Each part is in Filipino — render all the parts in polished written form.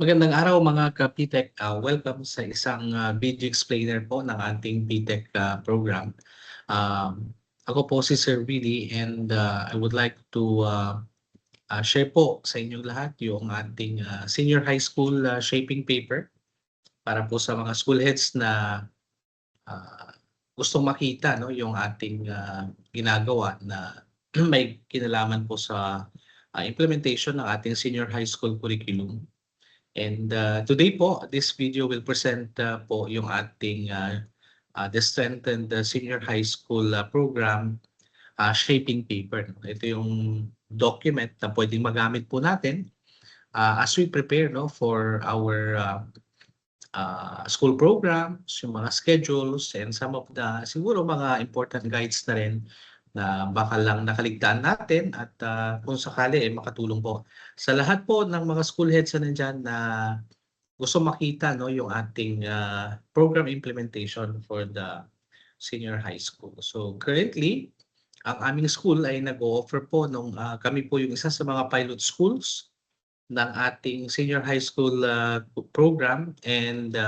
Magandang araw mga ka-PTech. Welcome sa isang video explainer po ng ating PTech program. Ako po si Sir Willie and I would like to share po sa inyong lahat yung ating senior high school shaping paper para po sa mga school heads na uh, gustong makita yung ating ginagawa na may kinalaman po sa implementation ng ating senior high school curriculum. And today po, this video will present po yung ating the Strengthened Senior High School program shaping paper. Ito yung document na pwedeng magamit po natin as we prepare for our school programs, yung mga schedules, and some of the siguro mga important guides na rin na baka lang nakaligtaan natin at kung sakali makatulong po sa lahat po ng mga school heads na nandyan na gusto makita yung ating program implementation for the senior high school. So currently, ang aming school ay nag-o-offer po kami po yung isa sa mga pilot schools ng ating senior high school program, and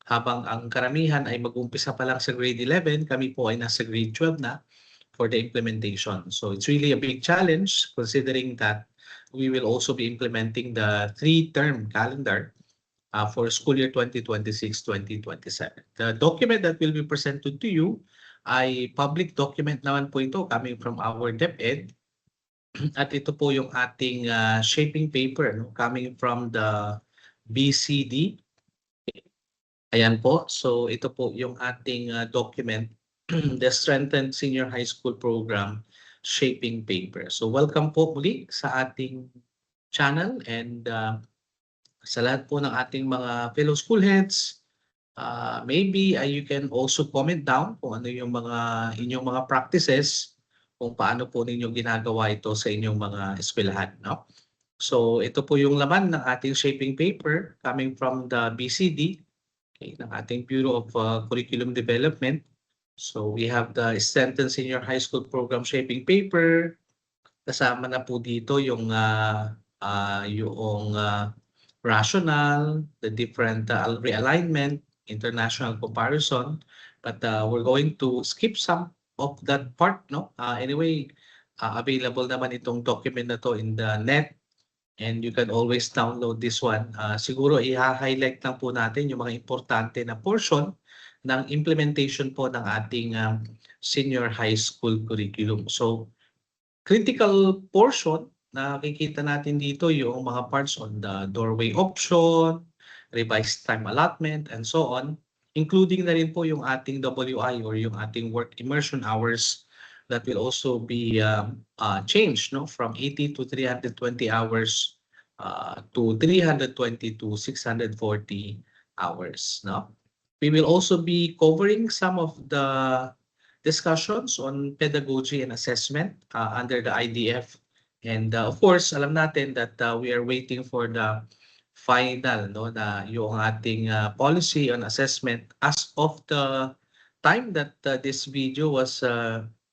habang ang karamihan ay mag-umpisa pa lang sa grade 11, kami po ay nasa grade 12 na for the implementation. So it's really a big challenge considering that we will also be implementing the 3-term calendar for school year 2026-2027. The document that will be presented to you ay public document naman po ito coming from our DepEd. At ito po yung ating shaping paper coming from the BCD. Ayan po. So ito po yung ating document, the Strengthened Senior High School Program Shaping Paper. So welcome po muli sa ating channel, and sa lahat po ng ating mga fellow school heads, maybe you can also comment down kung ano yung inyong mga practices, kung paano po ninyo ginagawa ito sa inyong mga eskwelahan. So ito po yung laman ng ating shaping paper coming from the BCD, ng ating Bureau of Curriculum Development. So we have the Strengthened Senior High School Program Shaping Paper. Kasama na po dito yung rationale, the different realignment, international comparison. But we're going to skip some of that part. Anyway, available naman itong document na to in the net, and you can always download this one. Siguro i-highlight lang po natin yung mga importante na portion ng implementation po ng ating senior high school curriculum. So, critical portion na nakikita natin dito yung mga parts on the doorway option, revised time allotment, and so on. Including na rin po yung ating WI or yung ating work immersion hours that will also be changed from 80 to 320 hours to 320 to 640 hours. We will also be covering some of the discussions on pedagogy and assessment under the IDF. And of course, alam natin that we are waiting for the final na yung ating policy on assessment. As of the time that this video was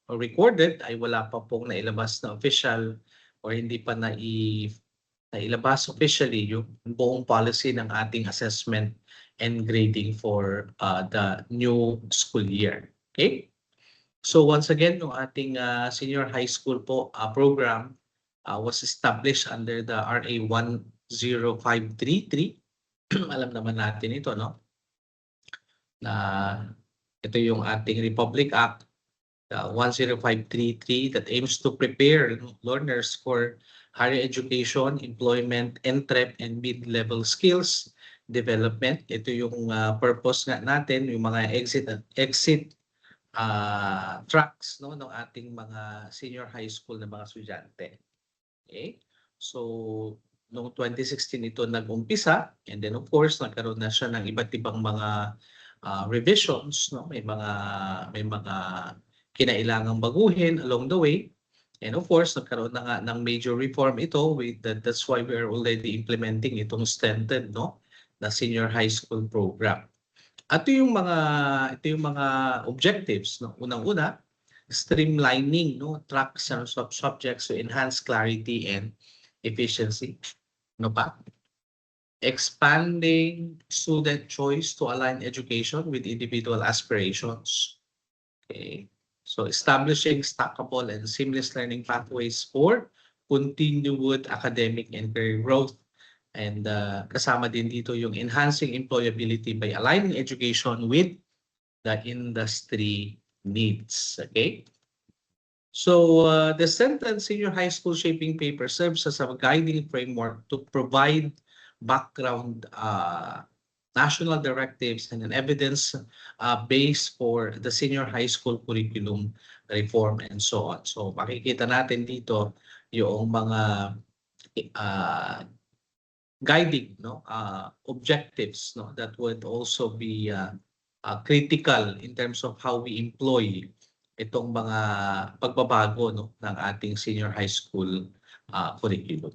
recorded, ay wala pa pong nailabas na official or hindi pa nailabas officially yung buong policy ng ating assessment and grading for the new school year. Okay? So once again, yung ating senior high school po program was established under the RA 10533. Alam naman natin ito, na ito yung ating Republic Act 10533 that aims to prepare learners for higher education, employment, entrep, and mid-level skills development. Ito yung purpose nga natin, yung mga exit tracks ng ating mga senior high school na mga estudyante. Okay? So, noong 2016 ito nag-umpisa, and then of course nagkaroon na siya ng iba't ibang mga revisions, may mga kinailangang baguhin along the way. And of course, nagkaroon na nga ng major reform ito. That's why we are already implementing itong strengthened na senior high school program. Ito yung mga objectives. Unang-una, streamlining tracks and subjects to enhance clarity and efficiency. expanding student choice to align education with individual aspirations. Okay. So establishing stackable and seamless learning pathways for continued academic and career growth. And kasama din dito yung enhancing employability by aligning education with the industry needs. Okay. So the sentence Senior High School Shaping Paper serves as a guiding framework to provide background national directives and an evidence base for the senior high school curriculum reform and so on. So makikita natin dito yung mga guiding objectives that would also be critical in terms of how we employ itong mga pagbabago ng ating senior high school curriculum.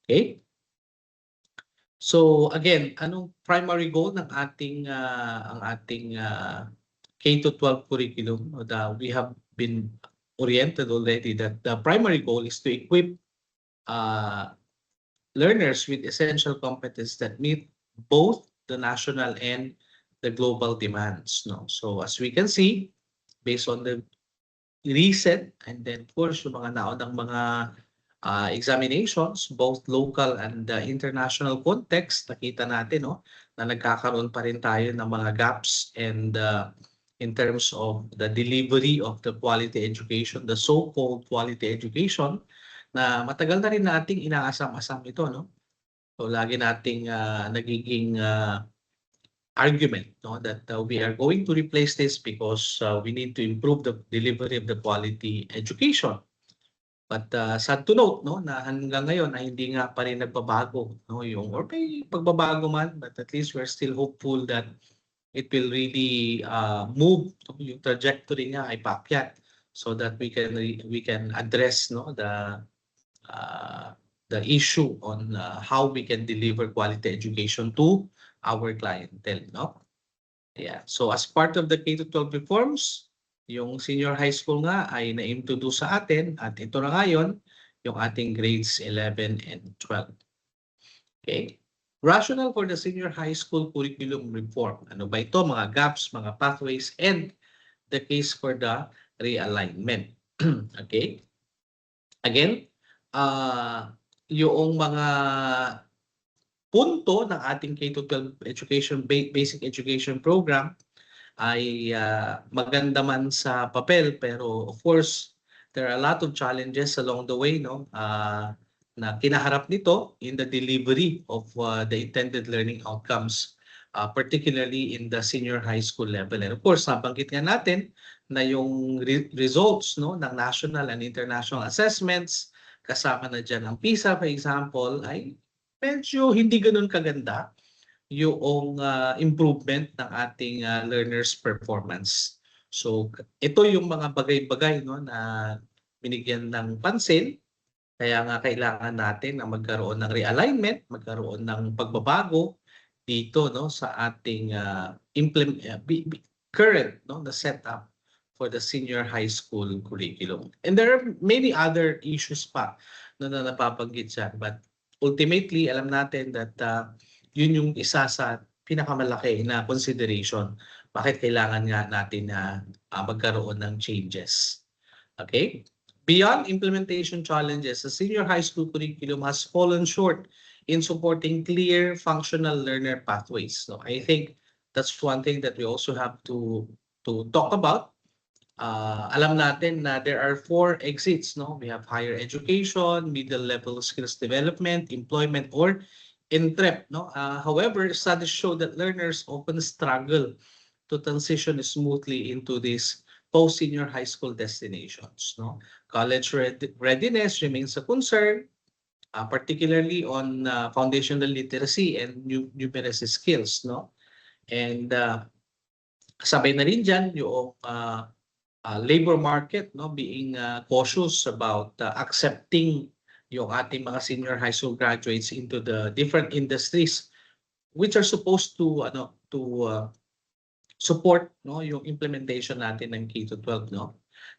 Okay? So again, anong primary goal ng ating K-12 curriculum? We have been oriented already that the primary goal is to equip learners with essential competencies that meet both the national and the global demands. So as we can see, based on the recent and then of course yung mga naunang mga examinations, both local and international context, nakita natin na nagkakaroon pa rin tayo ng mga gaps and in terms of the delivery of the quality education, the so-called quality education, na matagal na rin nating inaasam-asam ito. So lagi nating nagiging argument that we are going to replace this because we need to improve the delivery of the quality education. But sad to note na hanggang ngayon ay hindi nga pa rin nagbabago or may pagbabago man, but at least we're still hopeful that it will really move yung trajectory nga ay paakyat so that we can address the issue on how we can deliver quality education to our clientele. Yeah. So as part of the K-12 reforms, yung senior high school nga ay na-aim to do sa atin at ito na ngayon yung ating grades 11 and 12. Okay. Rationale for the senior high school curriculum reform. Ano ba ito? Mga gaps, mga pathways, and the case for the realignment. Okay. Again, yung mga punto ng ating K-12 education, basic education program ay maganda man sa papel, pero of course there are a lot of challenges along the way na kinaharap nito in the delivery of the intended learning outcomes, particularly in the senior high school level. And of course, nabanggit nga natin na yung results ng national and international assessments, kasama na dyan ang PISA, for example, ay medyo hindi ganun kaganda yung improvement ng ating learners' performance. So ito yung mga bagay-bagay na binigyan ng pansin. Kaya nga kailangan natin na magkaroon ng realignment, magkaroon ng pagbabago dito sa ating current na setup for the senior high school curriculum. And there are many other issues pa na napabanggit dyan. But ultimately, alam natin that yun yung isa sa pinakamalaki na consideration. Bakit kailangan nga natin na magkaroon ng changes. Okay? Beyond implementation challenges, the senior high school curriculum has fallen short in supporting clear functional learner pathways. So I think that's one thing that we also have to talk about. Alam natin na there are 4 exits. We have higher education, middle level skills development, employment, or entrep. However, studies show that learners often struggle to transition smoothly into these post-senior high school destinations. College readiness remains a concern, particularly on foundational literacy and numeracy skills. And sabay na rin dyan yung labor market being cautious about accepting yung ating mga senior high school graduates into the different industries which are supposed to support yung implementation natin ng K-12.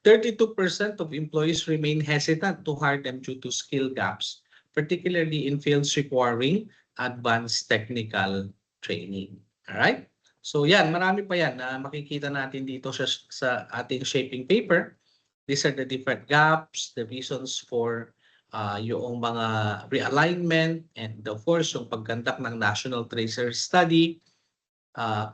32% of employees remain hesitant to hire them due to skill gaps, particularly in fields requiring advanced technical training. Alright? So yan, marami pa yan na makikita natin dito sa ating shaping paper. These are the different gaps, the reasons for yung mga realignment, and of course, yung pagkandak ng National Tracer Study,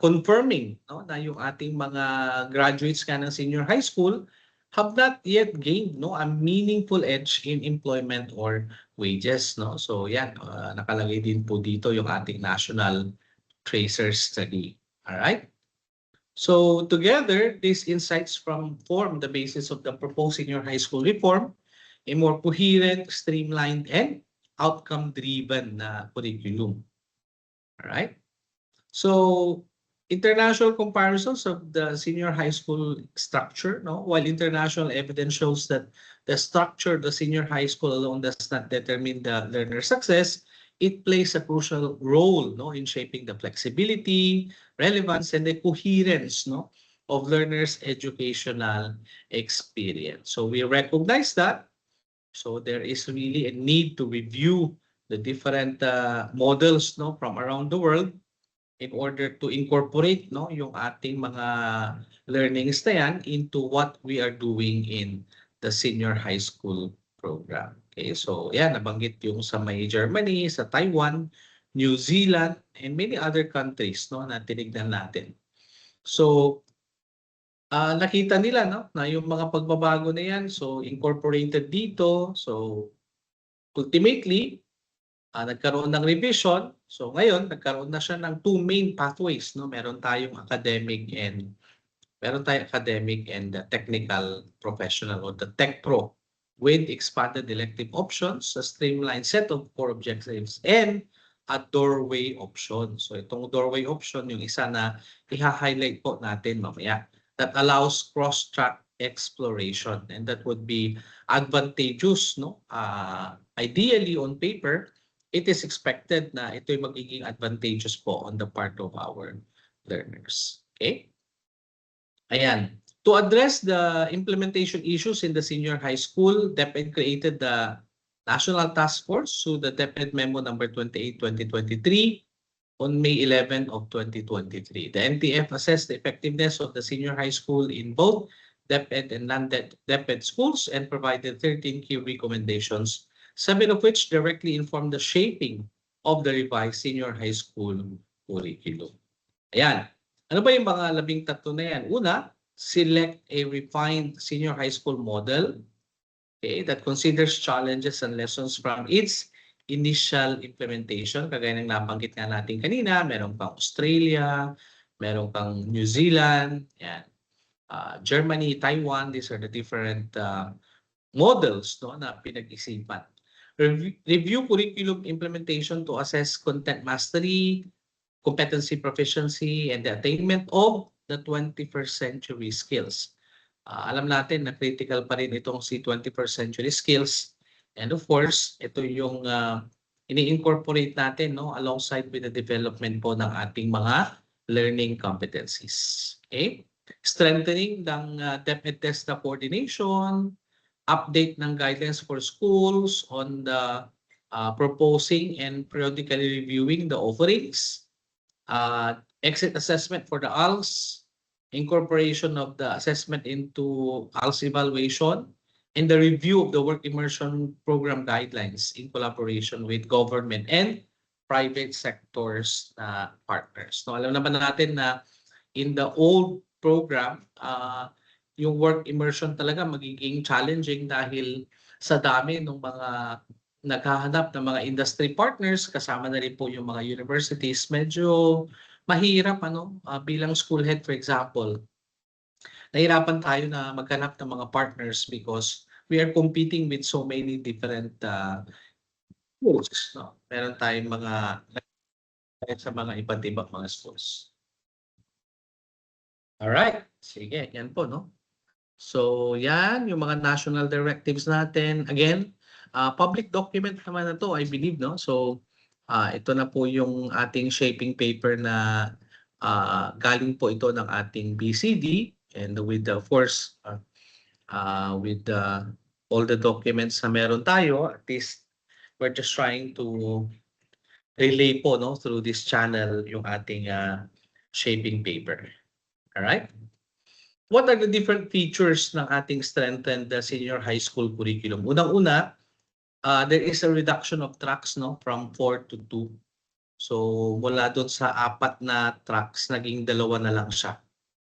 confirming na yung ating mga graduates ng senior high school have not yet gained a meaningful edge in employment or wages. So yan, nakalagay din po dito yung ating National Tracer Study. Alright? So together, these insights form the basis of the proposed senior high school reform, a more coherent, streamlined, and outcome-driven curriculum. Alright? So international comparisons of the senior high school structure, while international evidence shows that the structure of the senior high school alone does not determine the learner success, it plays a crucial role in shaping the flexibility, relevance, and the coherence of learners' educational experience. So we recognize that. So there is really a need to review the different models from around the world in order to incorporate yung ating mga learnings na yan into what we are doing in the senior high school program. Okay, so yan, nabanggit yung sa may Germany, sa Taiwan, New Zealand, and many other countries na tinignan natin. So nakita nila na yung mga pagbabago na yan, so incorporated dito. So ultimately, nagkaroon ng revision. So ngayon, nagkaroon na siya ng two main pathways. Meron tayong academic and technical professional, or the Tech Pro, with expanded elective options, a streamlined set of core objectives, and a doorway option. So itong doorway option, yung isa na i-highlight po natin mamaya, that allows cross-track exploration, and that would be advantageous. Ideally on paper, it is expected na ito'y magiging advantageous po on the part of our learners. Okay? Ayan. To address the implementation issues in the senior high school, DepEd created the National Task Force through the DepEd Memo number 28/2023 on May 11 of 2023. The NTF assessed the effectiveness of the senior high school in both DepEd and non-DepEd schools and provided 13 key recommendations, 7 of which directly informed the shaping of the revised senior high school curriculum. Ayan. Ano ba yung mga 13 na yan? Una, select a refined senior high school model, okay, that considers challenges and lessons from its initial implementation. Kagaya ng nabanggit nga natin kanina, meron pang Australia, meron pang New Zealand, yan. Germany, Taiwan, these are the different models na pinag-isipan. Review curriculum implementation to assess content mastery, competency proficiency, and the attainment of the 21st century skills. Alam natin na critical pa rin itong si 21st century skills. And of course, ito yung ini-incorporate natin alongside with the development po ng ating mga learning competencies. Okay? Strengthening ng DepEd TESDA coordination, update ng guidelines for schools on the proposing and periodically reviewing the offerings, exit assessment for the ALS, incorporation of the assessment into ALS evaluation, and the review of the work immersion program guidelines in collaboration with government and private sectors partners. Alam naman natin na in the old program, yung work immersion talaga magiging challenging dahil sa dami ng mga naghahanap ng mga industry partners, kasama na rin po yung mga universities. Medyo mahirap bilang school head, for example. Nahirapan tayo na maghanap ng mga partners because we are competing with so many different schools. Meron tayong mga sa mga iba't ibang mga schools. Alright, sige, yan po, So, yan, yung mga national directives natin. Again, public document naman na to, I believe, So, ito na po yung ating shaping paper na galing po ito ng ating BCD, and with of course, with all the documents na meron tayo, at least we're just trying to relay po, no, through this channel yung ating shaping paper. Alright? What are the different features ng ating strengthened senior high school curriculum? Unang-una, there is a reduction of tracks, no, from 4 to 2. So mula doon sa 4 na tracks, naging 2 na lang siya.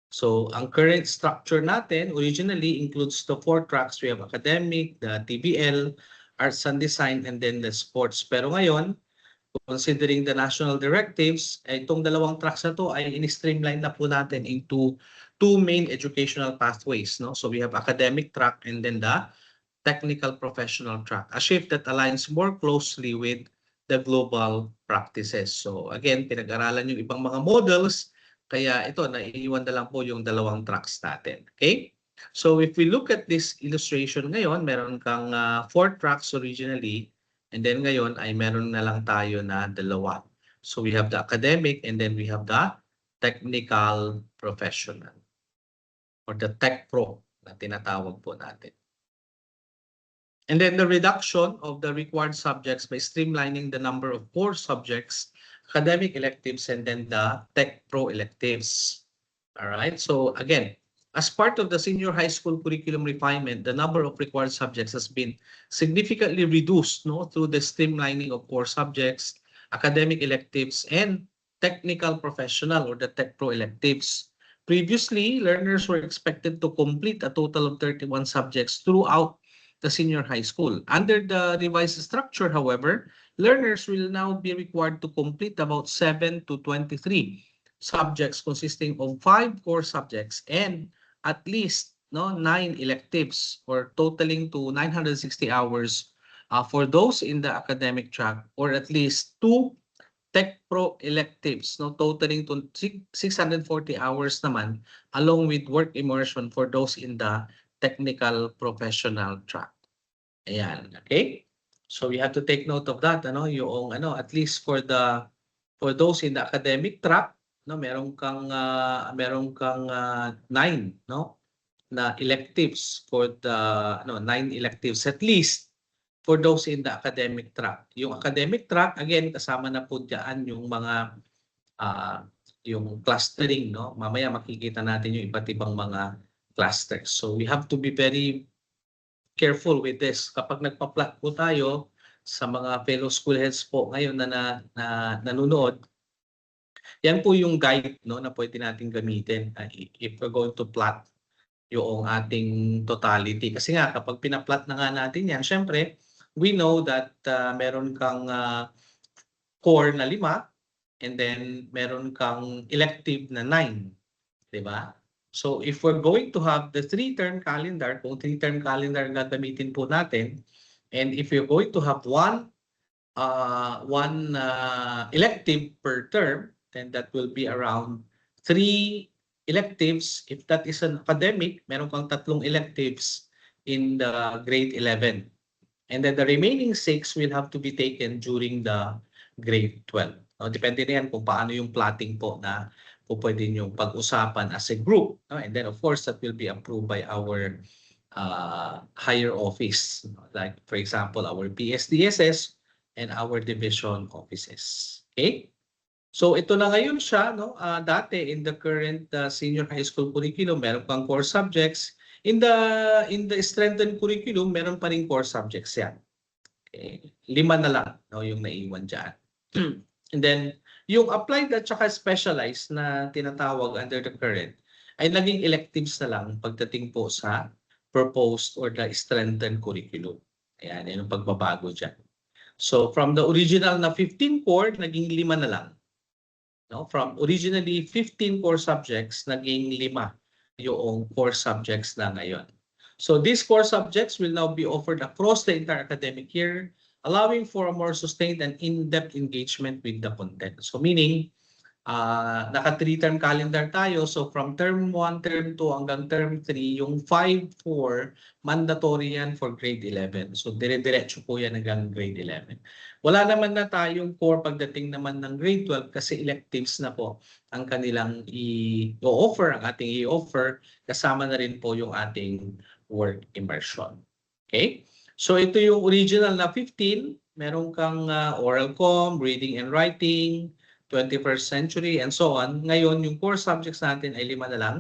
So ang current structure natin originally includes the 4 tracks. We have academic, the TBL, arts and design, and then the sports. Pero ngayon, considering the national directives, itong 2 tracks na to ay in-streamline na po natin into 2 main educational pathways, no? So we have academic track and then the technical professional track, a shift that aligns more closely with the global practices. So again, pinag-aralan yung ibang mga models, kaya ito, naiiwan na lang po yung 2 tracks natin. Okay? So if we look at this illustration ngayon, meron kang 4 tracks originally, and then ngayon ay meron na lang tayo na 2. So we have the academic and then we have the technical professional or the tech pro na tinatawag po natin. And then the reduction of the required subjects by streamlining the number of core subjects, academic electives, and then the tech pro electives. All right. So again, as part of the senior high school curriculum refinement, the number of required subjects has been significantly reduced, no, through the streamlining of core subjects, academic electives, and technical professional or the tech pro electives. Previously, learners were expected to complete a total of 31 subjects throughout the senior high school. Under the revised structure, however, learners will now be required to complete about 7 to 23 subjects consisting of 5 core subjects and at least 9 electives, or totaling to 960 hours for those in the academic track, or at least 2 tech pro electives, totaling to 640 hours naman, along with work immersion for those in the technical professional track. Ayan, okay? So we have to take note of that, yung at least for those in the academic track, meron kang 9, na electives for the 9 electives at least for those in the academic track. Yung academic track, again, kasama na po diyan yung mga yung clustering, Mamaya makikita natin yung iba't ibang mga clusters. So we have to be very careful with this. Kapag nagpa-plot po tayo sa mga fellow school heads po ngayon na nanonood, yan po yung guide, na pwede natin gamitin if we're going to plot yung ating totality. Kasi nga, kapag pina-plot na nga natin yan, syempre, we know that meron kang core na 5 and then meron kang elective na 9. Diba? So if we're going to have the 3-term calendar, kung 3-term calendar gagamitin po natin, and if you're going to have one elective per term, then that will be around 3 electives. If that is an academic, meron kang 3 electives in the grade 11. And then the remaining 6 will have to be taken during the grade 12. Depende na yan kung paano yung plotting po na po pwede nyo pag-usapan as a group. And then of course, that will be approved by our higher office. Like for example, our PSDSS and our division offices. Okay? So ito na ngayon siya, dati in the current senior high school curriculum, meron pang core subjects. In the strengthened curriculum, meron pa rin core subjects yan. Okay. 5 na lang, yung naiwan dyan. And then, yung applied at saka specialized na tinatawag under the current, ay naging electives na lang pagdating po sa proposed or the strengthened curriculum. Ayan, yung pagbabago dyan. So, from the original na 15 core, naging 5 na lang. From originally 15 core subjects, naging 5 yung core subjects na ngayon. So these core subjects will now be offered across the entire academic year, allowing for a more sustained and in-depth engagement with the content. So meaning, naka 3-term calendar tayo. So from term 1, term 2 hanggang term 3, yung 5, 4, mandatory yan for grade 11. So dire-diretso po yan hanggang grade 11. Wala naman na tayong core pagdating naman ng grade 12 kasi electives na po ang kanilang i-offer, ang ating i-offer. Kasama na rin po yung ating work immersion. Okay? So ito yung original na 15. meron kang oral com, reading and writing, 21st century, and so on. Ngayon, yung core subjects natin ay 5 na lang.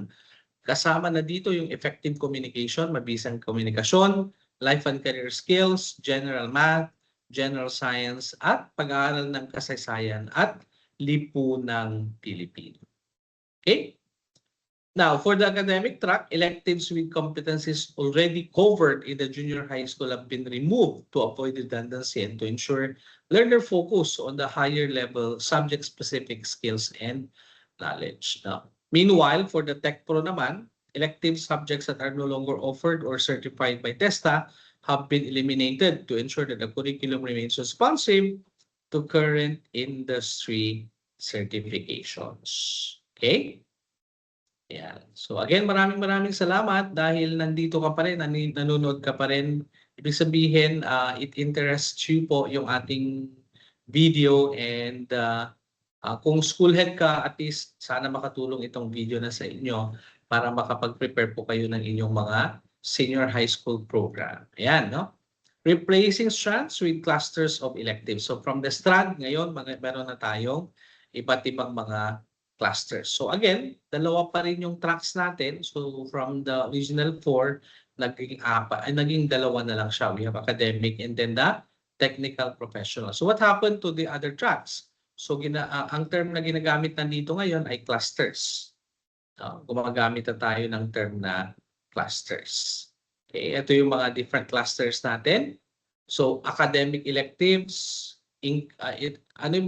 Kasama na dito yung effective communication, mabisang komunikasyon, life and career skills, general math, general science, at pag-aaral ng kasaysayan at lipunang Pilipino. Okay? Now, for the academic track, electives with competencies already covered in the junior high school have been removed to avoid redundancy and to ensure learner focus on the higher level subject-specific skills and knowledge. Now, meanwhile, for the Tech Pro naman, elective subjects that are no longer offered or certified by TESTA have been eliminated to ensure that the curriculum remains responsive to current industry certifications. Okay? Yan. So again, maraming salamat dahil nandito ka pa rin, nanonood ka pa rin. Ibig sabihin, it interests you po yung ating video and kung school head ka, at least sana makatulong itong video na sa inyo para makapag-prepare po kayo ng inyong mga senior high school program. Ayan, no? Replacing strands with clusters of electives. So from the strand, ngayon, meron na tayong iba't ibang mga clusters. So again, dalawa pa rin yung tracks natin. So from the original 4, naging dalawa na lang siya. We have academic and then the technical professional. So what happened to the other tracks? So ang term na ginagamit nandito ngayon ay clusters. Gumagamit na tayo ng term na clusters. Okay, ito yung mga different clusters natin. So academic electives, anong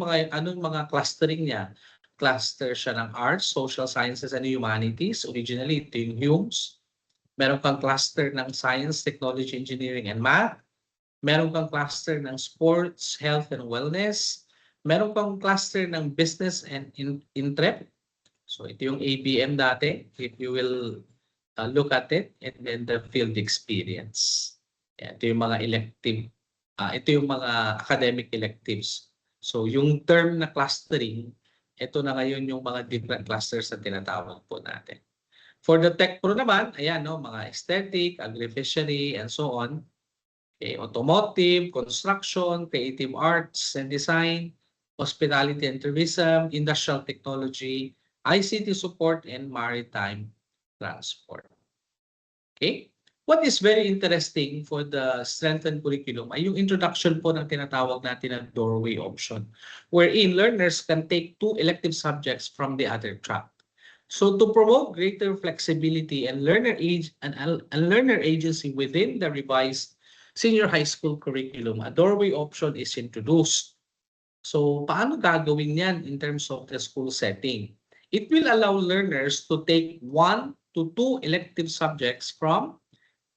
mga clustering niya? Cluster siya ng arts, social sciences, and humanities. Originally, ito yung HUMS. Meron kang cluster ng science, technology, engineering, and math. Meron kang cluster ng sports, health, and wellness. Meron kang cluster ng business and intrep. So ito yung ABM dati, if you will look at it, and then the field experience. Ito yung mga elective, ito yung mga academic electives. So yung term na clustering, ito na ngayon yung mga different clusters na tinatawag po natin. For the Tech Pro naman, ayan, no, mga aesthetic, agri-fishery, and so on. Okay, automotive, construction, creative arts and design, hospitality and tourism, industrial technology, ICT support, and maritime transport. Okay? What is very interesting for the strengthened curriculum ay yung introduction po ng tinatawag natin na doorway option, wherein learners can take 2 elective subjects from the other track. So to promote greater flexibility and learner agency within the revised senior high school curriculum, a doorway option is introduced. So paano gagawin yan in terms of the school setting? It will allow learners to take 1 to 2 elective subjects from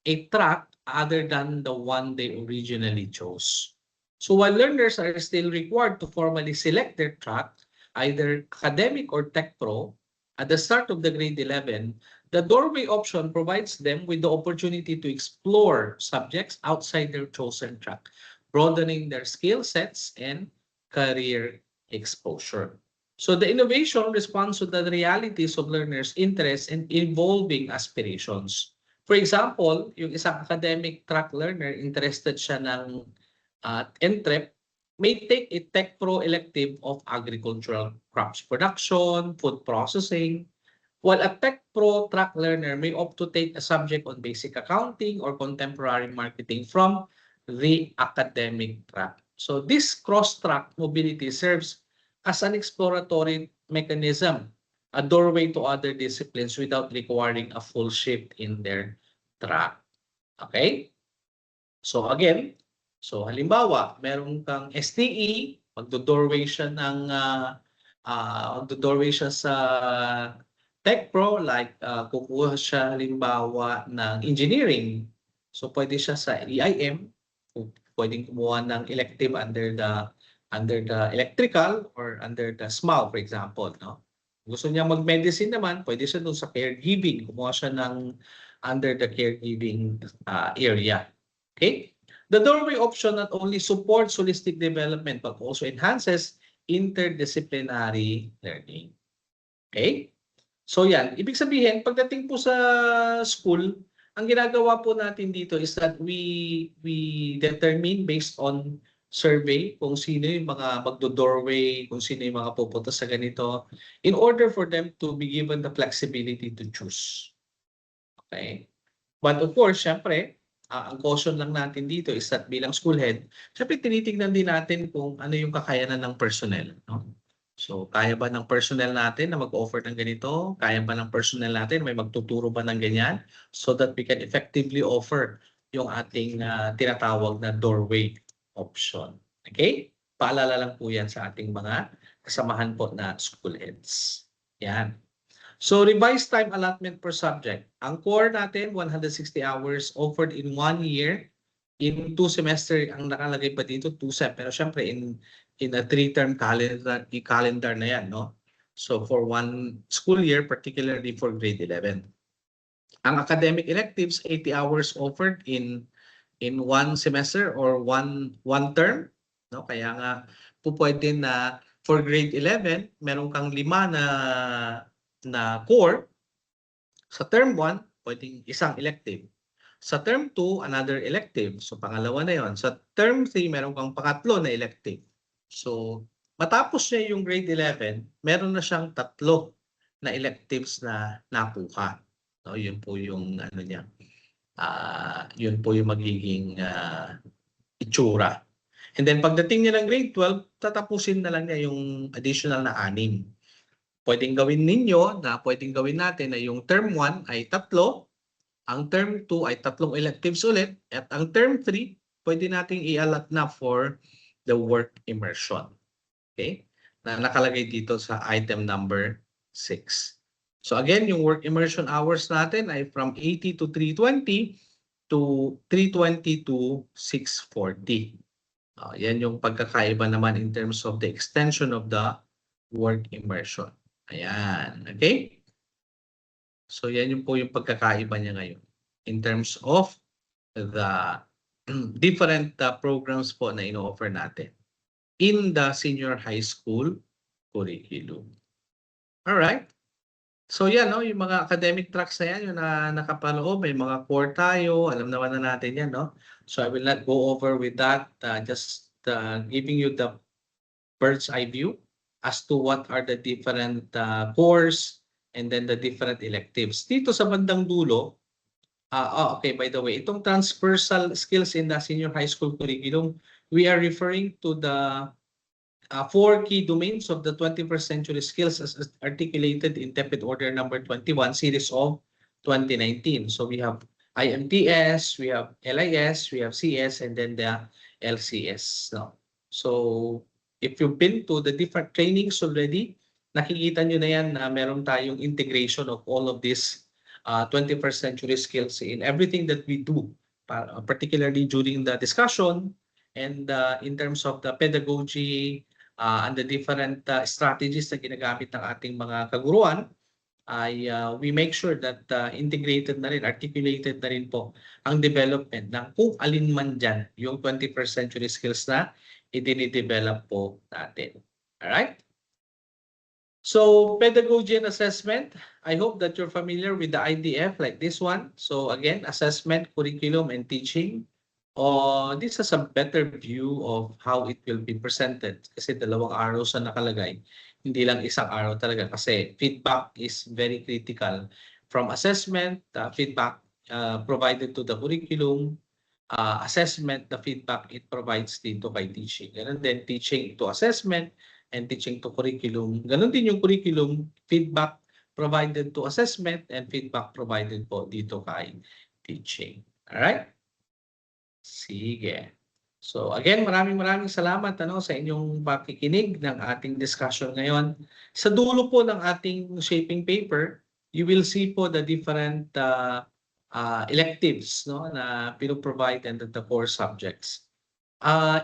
a track other than the one they originally chose. So while learners are still required to formally select their track, either academic or Tech Pro, at the start of the grade 11, the doorway option provides them with the opportunity to explore subjects outside their chosen track, broadening their skill sets and career exposure. So the innovation responds to the realities of learners' interests and evolving aspirations. For example, yung isang academic track learner, interested siya ng entrep, may take a Tech Pro elective of agricultural crops production, food processing, while a Tech Pro track learner may opt to take a subject on basic accounting or contemporary marketing from the academic track. So this cross-track mobility serves as an exploratory mechanism, a doorway to other disciplines without requiring a full shift in their track. Okay? So again, so halimbawa, meron kang STE, magdo-doorway siya ng magdo-doorway siya sa Tech Pro, like kukuha siya halimbawa ng engineering. So pwede siya sa EIM, pwedeng kumuha ng elective under the electrical or under the SMAL, for example, no? Gusto niya mag-medicine naman, pwede siya doon sa caregiving, kumuha siya ng under the caregiving area. Okay? The doorway option not only supports holistic development but also enhances interdisciplinary learning. Okay? So yan, ibig sabihin, pagdating po sa school, ang ginagawa po natin dito is that we determine based on survey kung sino yung mga magdo-doorway, kung sino yung mga pupunta sa ganito, in order for them to be given the flexibility to choose. Okay? But of course, syempre, ang caution lang natin dito is that bilang school head, syempre tinitingnan din natin kung ano yung kakayanan ng personnel. No? So, kaya ba ng personnel natin na mag-offer ng ganito? Kaya ba ng personnel natin may magtuturo ba ng ganyan? So that we can effectively offer yung ating tinatawag na doorway option. Okay? Paalala lang po yan sa ating mga kasamahan po na school heads. Yan. So, revised time allotment per subject. Ang core natin, 160 hours offered in 1 year. In 2 semester, ang nakalagay pa dito, 2 sem. Pero syempre, in a 3-term calendar na yan, no? So, for 1 school year, particularly for grade 11. Ang academic electives, 80 hours offered in 1 semester or one term. No? Kaya nga, po pwede na for grade 11, meron kang 5 na core. Sa term 1, pwedeng isang elective. Sa term 2, another elective. So, pangalawa na yon. Sa term 3, meron kang pangatlo na elective. So, matapos niya yung grade 11, meron na siyang 3 na electives na nakuha. No, yun po yung ano niya. Yun po yung magiging itsura. And then, pagdating niya ng grade 12, tatapusin na lang niya yung additional na 6. Pwedeng gawin ninyo na pwedeng gawin natin na yung term 1 ay 3, ang term 2 ay 3 electives ulit, at ang term 3, pwede nating i-allot na for the work immersion. Okay? Na nakalagay dito sa item number 6. So again, yung work immersion hours natin ay from 80 to 320 to 320 to 640. Yan yung pagkakaiba naman in terms of the extension of the work immersion. Ayan. Okay? So, yan yung po yung pagkakaiba niya ngayon in terms of the different programs po na ino-offer natin in the senior high school curriculum. Alright? So, yan, no? Yung mga academic tracks na yan, yung nakapaloob, may mga core tayo, alam naman na natin yan, no? So, I will not go over with that, just giving you the bird's eye view as to what are the different cores and then the different electives. Dito sa bandang dulo, okay, by the way, itong transversal skills in the senior high school curriculum, we are referring to the 4 key domains of the 21st century skills as articulated in TEPED Order number 21, series of 2019. So we have IMTS, we have LIS, we have CS, and then the LCS. No? So, if you've been to the different trainings already, nakikita nyo na yan na meron tayong integration of all of these 21st century skills in everything that we do, particularly during the discussion and in terms of the pedagogy and the different strategies na ginagamit ng ating mga kaguruan, ay we make sure that integrated na rin, articulated na rin po ang development ng kung alin man dyan yung 21st century skills na idinidevelop po natin. Alright? So, pedagogy and assessment. I hope that you're familiar with the IDF like this one. So again, assessment, curriculum, and teaching. This is a better view of how it will be presented. Kasi 2 araw sa nakalagay. Hindi lang isang araw talaga. Kasi feedback is very critical. From assessment, feedback provided to the curriculum, assessment, the feedback it provides dito kay teaching. Ganun din, teaching to assessment and teaching to curriculum. Ganun din yung curriculum, feedback provided to assessment and feedback provided po dito kay teaching. Alright? Sige. So again, maraming salamat sa inyong pakikinig ng ating discussion ngayon. Sa dulo po ng ating shaping paper, you will see po the different electives na pinoprovide and the core subjects.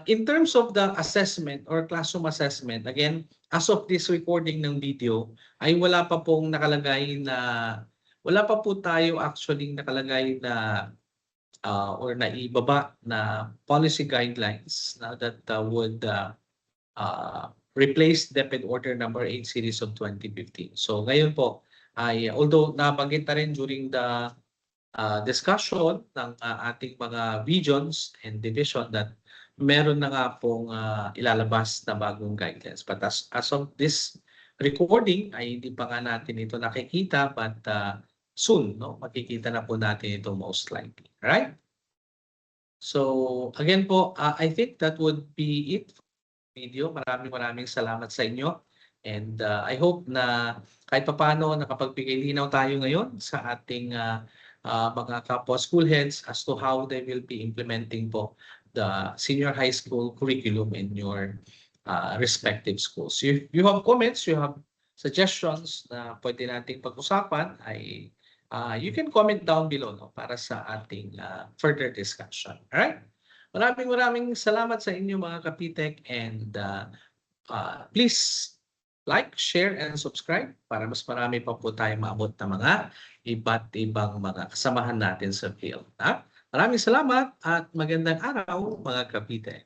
In terms of the assessment or classroom assessment, again, as of this recording ng video, ay wala pa po tayo actually nakalagay na or naibaba na policy guidelines that would replace DepEd Order number 8 series of 2015. So ngayon po ay although nabanggit na rin during the discussion ng ating mga regions and division that meron na nga pong ilalabas na bagong guidelines. But as of this recording ay hindi pa nga natin ito nakikita, but soon, no, makikita na po natin ito most likely. Alright? So again po, I think that would be it for the video. Maraming salamat sa inyo. And I hope na kahit papaano nakapagbigay linaw tayo ngayon sa ating mga kapwa school heads as to how they will be implementing po the senior high school curriculum in your respective schools. If you have comments, you have suggestions na pwede nating pag-usapan, ay you can comment down below, no, para sa ating further discussion. Alright? Maraming salamat sa inyo mga kapitek, and please like, share, and subscribe para mas marami pa po tayo maabot na mga iba't ibang mga kasamahan natin sa field. Maraming salamat at magandang araw mga kapitek.